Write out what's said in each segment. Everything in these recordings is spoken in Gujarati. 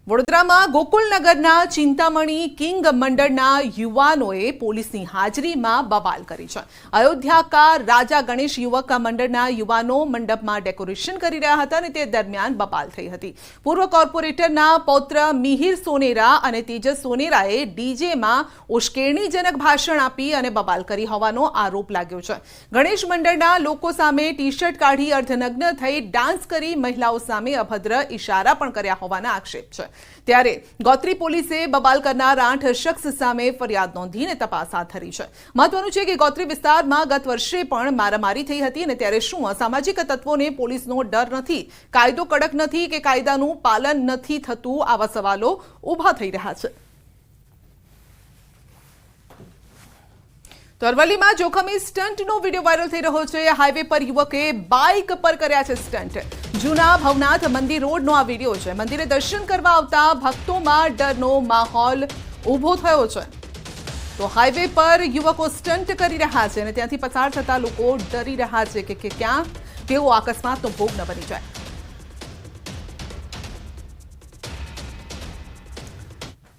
વડોદરામાં ગોકુલનગરના ચિંતામણી કિંગ મંડળના યુવાનોએ પોલીસની હાજરીમાં બવાલ કરી છે। અયોધ્યા કા રાજા ગણેશ યુવક મંડળના યુવાનો મંડપમાં ડેકોરેશન કરી રહ્યા હતા અને તે દરમિયાન બવાલ થઈ હતી। પૂર્વ કોર્પોરેટરના પૌત્ર મિહિર સોનેરા અને તેજસ સોનેરાએ ડીજેમાં ઉશ્કેરણીજનક ભાષણ આપી અને બવાલ કરી હોવાનો આરોપ લાગ્યો છે। ગણેશ મંડળના લોકો સામે ટી-શર્ટ કાઢી અર્ધનગ્ન થઈ ડાન્સ કરી મહિલાઓ સામે અભદ્ર ઇશારા પણ કર્યા હોવાના આક્ષેપ છે। ત્યારે ગોત્રી પોલીસે બવાલ કરનાર 8 શખ્સ સામે ફરિયાદ નોંધીને તપાસ હાથ ધરી છે। મહત્વનું છે કે ગોત્રી વિસ્તારમાં ગત વર્ષે પણ મારામારી થઈ હતી અને ત્યારે શું અસામાજિક તત્વોને પોલીસનો ડર નથી, કાયદો કડક નથી કે કાયદાનું પાલન નથી થતું, આવા સવાલો ઊભા થઈ રહ્યા છે। તો અરવલ્લીમાં જોખમી સ્ટન્ટનો વિડીયો વાયરલ થઈ રહ્યો છે। હાઈવે પર યુવકે બાઇક પર કર્યા છે સ્ટન્ટ। જૂના ભવનાથ મંદિર રોડનો આ વિડીયો છે। મંદિરે દર્શન કરવા આવતા ભક્તોમાં ડરનો માહોલ ઊભો થયો છે। તો હાઈવે પર યુવકો સ્ટન્ટ કરી રહ્યા છે અને ત્યાંથી પસાર થતા લોકો ડરી રહ્યા છે કે ક્યાં તેઓ અકસ્માતનો ભોગ ન બની જાય।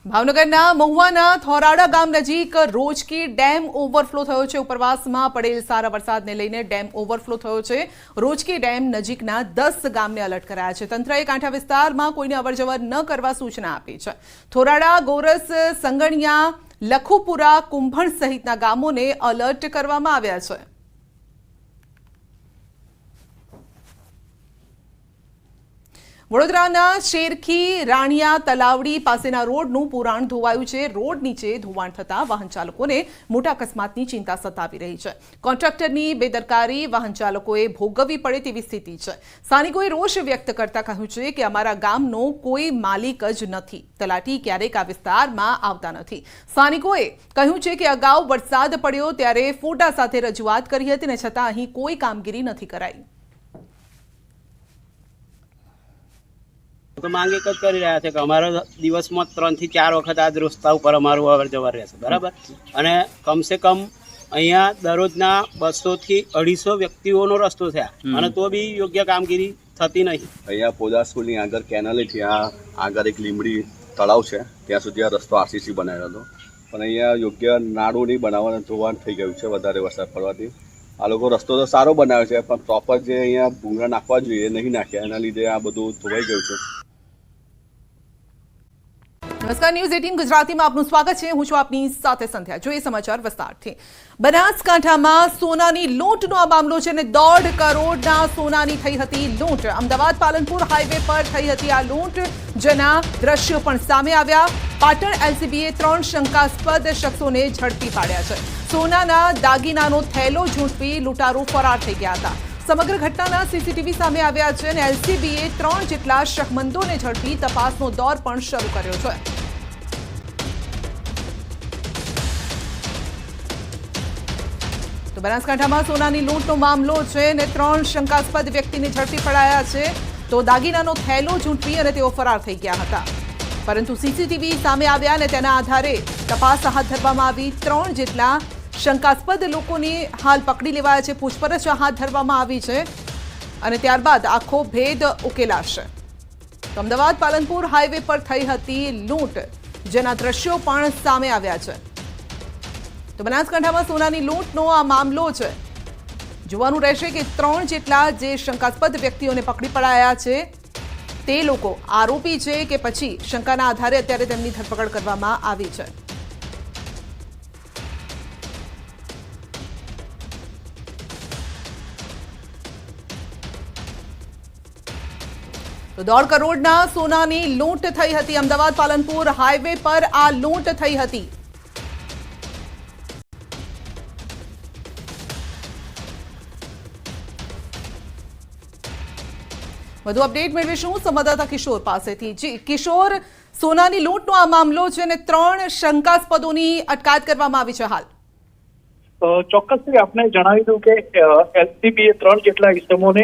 ભાવનગરના મહુવાના થોરાડા ગામ નજીક રોજકી ડેમ ઓવરફ્લો થયો છે। ઉપરવાસમાં પડેલ સારા વરસાદને લઈને ડેમ ઓવરફ્લો થયો છે। રોજકી ડેમ નજીકના 10 ગામને એલર્ટ કરાયા છે। તંત્રએ કાંઠા વિસ્તારમાં કોઈને અવરજવર ન કરવા સૂચના આપી છે। થોરાડા, ગોરસ, સંગણિયા, લખુપુરા, કુંભણ સહિતના ગામોને એલર્ટ કરવામાં આવ્યા છે। વડોદરાના શેરખી રાણિયા તલાવડી પાસેના રોડનું પુરાણ ધોવાયું છે। રોડ નીચે ધોવાણ થતા વાહન ચાલકોને મોટા અકસ્માતની ચિંતા સતાવી રહી છે। કોન્ટ્રાક્ટરની બેદરકારી વાહન ચાલકોએ ભોગવવી પડે તેવી સ્થિતિ છે। સ્થાનિકોએ રોષ વ્યક્ત કરતા કહ્યું છે કે અમારા ગામનો કોઈ માલિક જ નથી, તલાટી ક્યારેક આ વિસ્તારમાં આવતા નથી। સ્થાનિકોએ કહ્યું છે કે અગાઉ વરસાદ પડ્યો ત્યારે ફોટા સાથે રજૂઆત કરી હતી ને છતાં અહીં કોઈ કામગીરી નથી કરાઈ। તો માંગ એક જ કરી રહ્યા છે કે અમારા દિવસમાં 3 થી 4 વખત આ રસ્તા ઉપર અમારું અવર જવર રહેશે, બરાબર। અને કમસે કમ અહીંયા દરરોજના 200 થી 250 વ્યક્તિઓનો રસ્તો છે અને તો બી યોગ્ય કામગીરી થતી નહીં। અહીંયા પોદા સ્કૂલની આગળ કેનલ ત્યાં આગળ એક લીમડી તળાવ છે, ત્યાં સુધી આ રસ્તો આરસીસી બનાવ્યો હતો, પણ અહીંયા યોગ્ય નાડું નહીં બનાવવાનું ધોવાણ થઈ ગયું છે વધારે વરસાદ પડવાથી। આ લોકો રસ્તો તો સારો બનાવ્યો છે પણ પ્રોપર જે અહીંયા ભૂંગળા નાખવા જોઈએ એ નહીં નાખ્યા, એના લીધે આ બધું ધોવાઈ ગયું છે। નમસ્કાર, ન્યૂઝ 18 ગુજરાતીમાં આપનું સ્વાગત છે। હું છું આપની સાથે સંધ્યા। જોઈએ સમાચાર વિસ્તારથી। બનાસકાંઠામાં સોનાની લૂંટનો આ મામલો છે અને 1.5 કરોડના સોનાની થઈ હતી લૂંટ। અમદાવાદ પાલનપુર હાઈવે પર થઈ હતી આ લૂંટ, જેના દ્રશ્યો પણ સામે આવ્યા। પાટણ એલસીબીએ 3 શંકાસ્પદ શખ્સોને ઝડપી પાડ્યા છે। સોનાના દાગીનાનો થેલો ઝૂંટવી લૂંટારો ફરાર થઈ ગયા હતા। સમગ્ર ઘટનાના સીસીટીવી સામે આવ્યા છે અને એલસીબીએ 3 જેટલા શકમંદોને ઝડપી તપાસનો દોર પણ શરૂ કર્યો છે। તો બનાસકાંઠામાં સોનાની લૂંટનો મામલો છે અને 3 શંકાસ્પદ વ્યક્તિને ઝડપી પડાયા છે। તો દાગીનાનો થેલો ઝૂંટવી અને તેઓ ફરાર થઈ ગયા હતા, પરંતુ સીસીટીવી સામે આવ્યા અને તેના આધારે તપાસ હાથ ધરવામાં આવી। 3 જેટલા શંકાસ્પદ લોકોને હાલ પકડી લેવાયા છે, પૂછપરછ હાથ ધરવામાં આવી છે અને ત્યારબાદ આખો ભેદ ઉકેલાશે। તો અમદાવાદ પાલનપુર હાઈવે પર થઈ હતી લૂંટ, જેના દ્રશ્યો પણ સામે આવ્યા છે। તો બનાસકાંઠામાં સોનાની લૂંટનો આ મામલો છે। જોવાનું રહેશે કે 3 જેટલા જે શંકાસ્પદ વ્યક્તિઓને પકડી પડાયા છે તે લોકો આરોપી છે કે પછી શંકાના આધારે અત્યારે તેમની ધરપકડ કરવામાં આવી છે। તો 1.5 કરોડના સોનાની લૂંટ થઈ હતી। અમદાવાદ પાલનપુર હાઈવે પર આ લૂંટ થઈ હતી। વધુ અપડેટ મેળવીશું સંવાદદાતા કિશોર પાસેથી। જી કિશોર, સોનાની લૂંટનો આ મામલો છે અને 3 શંકાસ્પદોની અટકાયત કરવામાં આવી છે હાલ। ચોક્કસથી આપને જણાવી દઉં કે એલસીબીએ 3 જેટલા ઇસમોને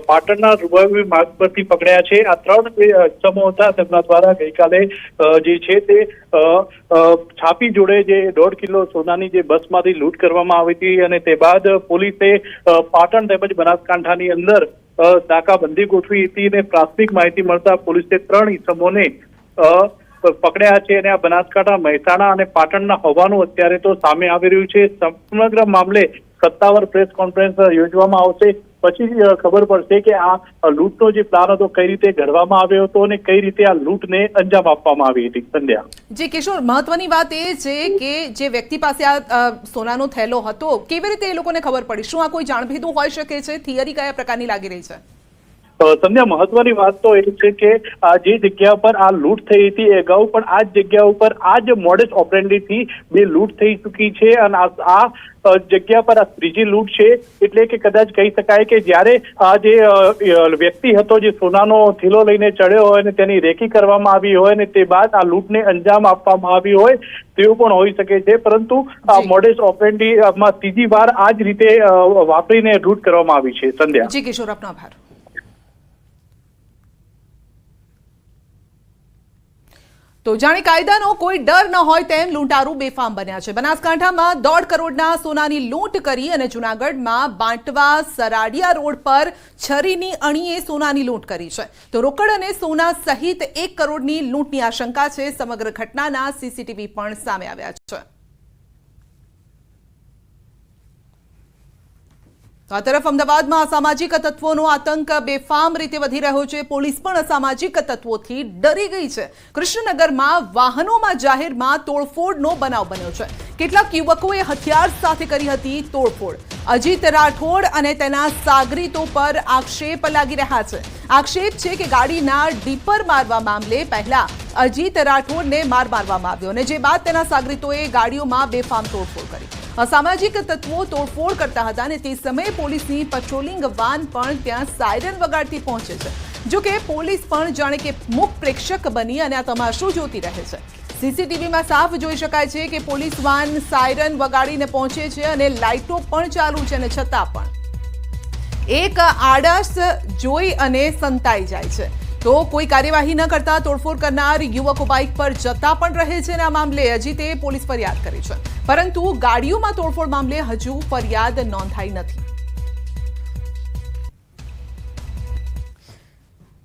પાટણના રૂબાવી માર્ગ પરથી પકડ્યા છે। આ 3 ઇસમો હતા, તેમના દ્વારા ગઈકાલે જે છે તે છાપી જોડે જે 1.5 કિલો સોનાની જે બસમાંથી લૂંટ કરવામાં આવી હતી અને તે બાદ પોલીસે પાટણ તેમજ બનાસકાંઠાની અંદર નાકાબંધી ગોઠવી હતી અને પ્રાથમિક માહિતી મળતા પોલીસે 3 ઇસમોને પકડ્યા છે અને આ બનાસકાંઠા, મહેસાણા અને પાટણના હોવાનું અત્યારે તો સામે આવી રહ્યું છે. સમગ્ર મામલે સત્તાવાર પ્રેસ કોન્ફરન્સ યોજવામાં આવશે, પછી ખબર પડશે કે આ લૂંટનો જે પ્લાન હતો કઈ રીતે ઘડવામાં આવ્યો હતો અને કઈ રીતે આ લૂંટને અંજામ આપવામાં આવી હતી. સંધ્યા. જી કિશોર, મહત્વની વાત એ છે કે જે વ્યક્તિ પાસે આ સોનાનો થેલો હતો, કેવી રીતે એ લોકોને ખબર પડી? શું આ કોઈ જાણભેદું હોઈ શકે છે? થિયરી કયા પ્રકારની લાગી રહી છે? સંધ્યા, મહત્વની વાત તો એ છે કે આ જે જગ્યા પર આ લૂંટ થઈ હતી એ અગાઉ પણ આ જ જગ્યા ઉપર આ જ મોડસ ઓપરેન્ડીથી બે લૂંટ થઈ ચૂકી છે અને આ જગ્યા પર આ ત્રીજી લૂંટ છે. એટલે કે કદાચ કહી શકાય કે જ્યારે આ જે વ્યક્તિ હતો જે સોનાનો થેલો લઈને ચડ્યો હોય અને તેની રેકી કરવામાં આવી હોય અને તે બાદ આ લૂંટને અંજામ આપવામાં આવી હોય તેવું પણ હોઈ શકે છે. પરંતુ આ મોડસ ઓપરેન્ડીમાં ત્રીજી વાર આ જ રીતે વાપરીને લૂંટ કરવામાં આવી છે. સંધ્યા. જી કિશોર, આપનો આભાર. તો જાણે કાયદાનો કોઈ ડર ન હોય તેમ લૂંટારૂ બેફામ બન્યા છે. બનાસકાંઠામાં 1.5 કરોડના સોનાની લૂંટ કરી અને જૂનાગઢમાં બાંટવા સરાડિયા રોડ પર છરીની અણીએ સોનાની લૂંટ કરી છે. તો રોકડ અને સોના સહિત 1 કરોડની લૂંટની આશંકા છે. સમગ્ર ઘટનાના સીસીટીવી પણ સામે આવ્યા છે. આ તરફ અમદાવાદમાં અસામાજિક તત્વોનો આતંક બેફામ રીતે વધી રહ્યો છે. પોલીસ પણ અસામાજિક તત્વોથી ડરી ગઈ છે. કૃષ્ણનગરમાં વાહનોમાં જાહેરમાં તોડફોડનો બનાવ બન્યો છે. કેટલાક યુવકોએ હથિયાર સાથે કરી હતી તોડફોડ. અજીત રાઠોડ અને તેના સાગરીતો પર આક્ષેપ લાગી રહ્યા છે. આક્ષેપ છે કે ગાડીના ડીપર મારવા મામલે પહેલા અજીત રાઠોડને માર મારવામાં આવ્યો અને જે બાદ તેના સાગરીતોએ ગાડીઓમાં બેફામ તોડફોડ કરી. અસામાજિક તત્વો તોડફોડ કરતા હતા અને તે સમયે પોલીસની પેટ્રોલિંગ વાન પણ ત્યાં સાયરન વગાડતી પહોંચે છે. જો કે પોલીસ પણ જાણે કે મુખ પ્રેક્ષક બની અને આ તમાશો જોતી રહે છે. સીસીટીવીમાં સાફ જોઈ શકાય છે કે પોલીસ વાન સાયરન વગાડીને પહોંચે છે અને લાઇટો પણ ચાલુ છે અને છતાં પણ એક આળસ જોઈ અને સંતાઈ જાય છે. તો કોઈ કાર્યવાહી ન કરતા તોડફોડ કરનાર યુવકો બાઇક પર જતા પણ રહે છે અને આ મામલે અજીતે પોલીસ ફરિયાદ કરી છે. પરંતુ ગાડીઓમાં તોડફોડ મામલે હજુ ફરિયાદ નોંધાઈ નથી.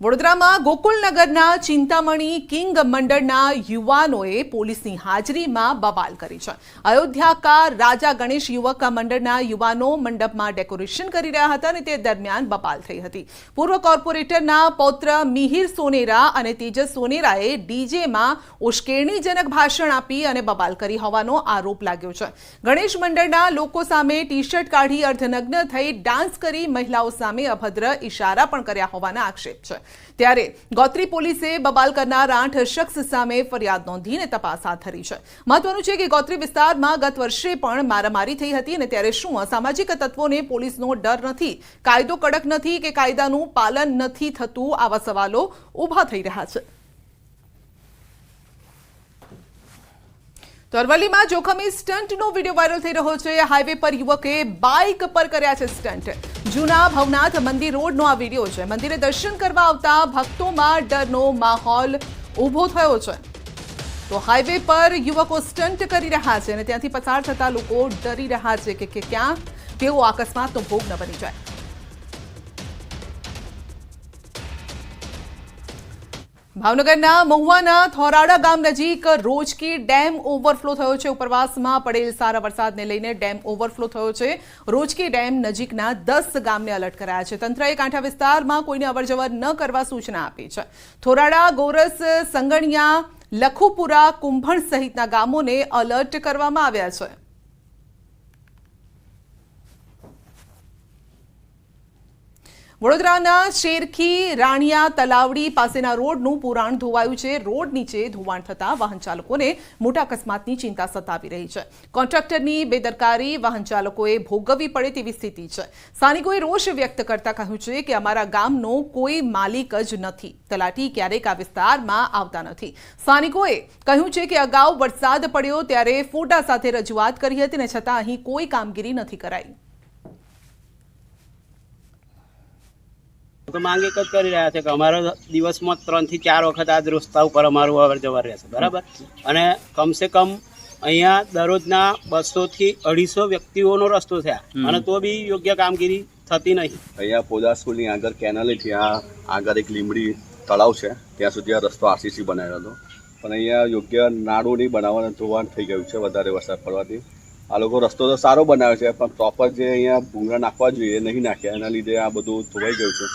વડોદરામાં ગોકુલનગરના ચિંતામણી કિંગ મંડળના યુવાનોએ પોલીસની હાજરીમાં બવાલ કરી છે. અયોધ્યા કા રાજા ગણેશ યુવક મંડળના યુવાનો મંડપમાં ડેકોરેશન કરી રહ્યા હતા અને તે દરમિયાન બવાલ થઈ હતી. પૂર્વ કોર્પોરેટરના પૌત્ર મિહિર સોનેરા અને તેજસ સોનેરાએ ડીજેમાં ઉશ્કેરણીજનક ભાષણ આપી અને બવાલ કરી હોવાનો આરોપ લાગ્યો છે. ગણેશ મંડળના લોકો સામે ટી શર્ટ કાઢી અર્ધનગ્ન થઈ ડાન્સ કરી મહિલાઓ સામે અભદ્ર ઇશારા પણ કર્યા હોવાના આક્ષેપ છે. ત્યારે ગોત્રી પોલીસે બબાલ કરનાર 8 શખ્સ સામે ફરિયાદ નોંધીને તપાસ હાથ ધરી છે. મહત્વનું છે કે ગોત્રી વિસ્તારમાં ગત વર્ષે પણ મારામારી થઈ હતી અને ત્યારે શું અસામાજિક તત્વોને પોલીસનો ડર નથી, કાયદો કડક નથી કે કાયદાનું પાલન નથી થતું? આવા સવાલો ઊભા થઈ રહ્યા છે. તો અરવલ્લીમાં જોખમી સ્ટન્ટનો વિડીયો વાયરલ થઈ રહ્યો છે. હાઈવે પર યુવકે બાઇક પર કર્યા છે સ્ટન્ટ. જૂના ભવનાથ મંદિર રોડનો આ વિડીયો છે. મંદિરે દર્શન કરવા આવતા ભક્તોમાં ડરનો માહોલ ઊભો થયો છે. તો હાઈવે પર યુવકો સ્ટન્ટ કરી રહ્યા છે અને ત્યાંથી પસાર થતા લોકો ડરી રહ્યા છે કે ક્યાં તેઓ અકસ્માતનો ભોગ ન બની જાય. ભાવનગરના મહુવાના થોરાડા ગામ નજીક રોજકી ડેમ ઓવરફ્લો થયો છે. ઉપરવાસમાં પડેલ સારા વરસાદને લઈને ડેમ ઓવરફ્લો થયો છે. રોજકી ડેમ નજીકના 10 ગામને એલર્ટ કરાયા છે. તંત્રએ કાંઠા વિસ્તારમાં કોઈને અવરજવર ન કરવા સૂચના આપી છે. થોરાડા, ગોરસ, સંગણિયા, લખુપુરા, કુંભણ સહિતના ગામોને એલર્ટ કરવામાં આવ્યા છે. વડોદરાના શેરખી રાણિયા તલાવડી પાસેના રોડનું પુરાણ ધોવાયું છે. રોડ નીચે ધોવાણ થતા વાહન ચાલકોને મોટા અકસ્માતની ચિંતા સતાવી રહી છે. કોન્ટ્રાક્ટરની બેદરકારી વાહન ચાલકોએ ભોગવવી પડે તેવી સ્થિતિ છે. સ્થાનિકોએ રોષ વ્યક્ત કરતા કહ્યું છે કે અમારા ગામનો કોઈ માલિક જ નથી. તલાટી ક્યારેક આ વિસ્તારમાં આવતા નથી. સ્થાનિકોએ કહ્યું છે કે અગાઉ વરસાદ પડ્યો ત્યારે ફોટા સાથે રજૂઆત કરી હતી અને છતાં અહીં કોઈ કામગીરી નથી કરાઈ. તો માંગ એક જ કરી રહ્યા છે કે અમારો દિવસમાં 3 થી 4 વખત આ રસ્તા ઉપર અમારું અવર જવર રહેશે, બરાબર. અને કમસે કમ અહીંયા દરરોજના 200 થી 250 વ્યક્તિઓનો રસ્તો થયા અને તો બી યોગ્ય કામગીરી થતી નહીં. અહીંયા પોદાર સ્કૂલની આગળ કેનાલે ત્યાં આગળ એક લીમડી તળાવ છે ત્યાં સુધી આ રસ્તો આરસીસી બનાવ્યો હતો, પણ અહીંયા યોગ્ય નાળું નહીં બનાવવાનું ધોવાણ થઈ ગયું છે વધારે વરસાદ પડવાથી. આ લોકો રસ્તો તો સારો બનાવ્યો છે, પણ પ્રોપર જે અહીંયા ભૂંગળા નાખવા જોઈએ એ નહીં નાખ્યા, એના લીધે આ બધું ધોવાઈ ગયું છે.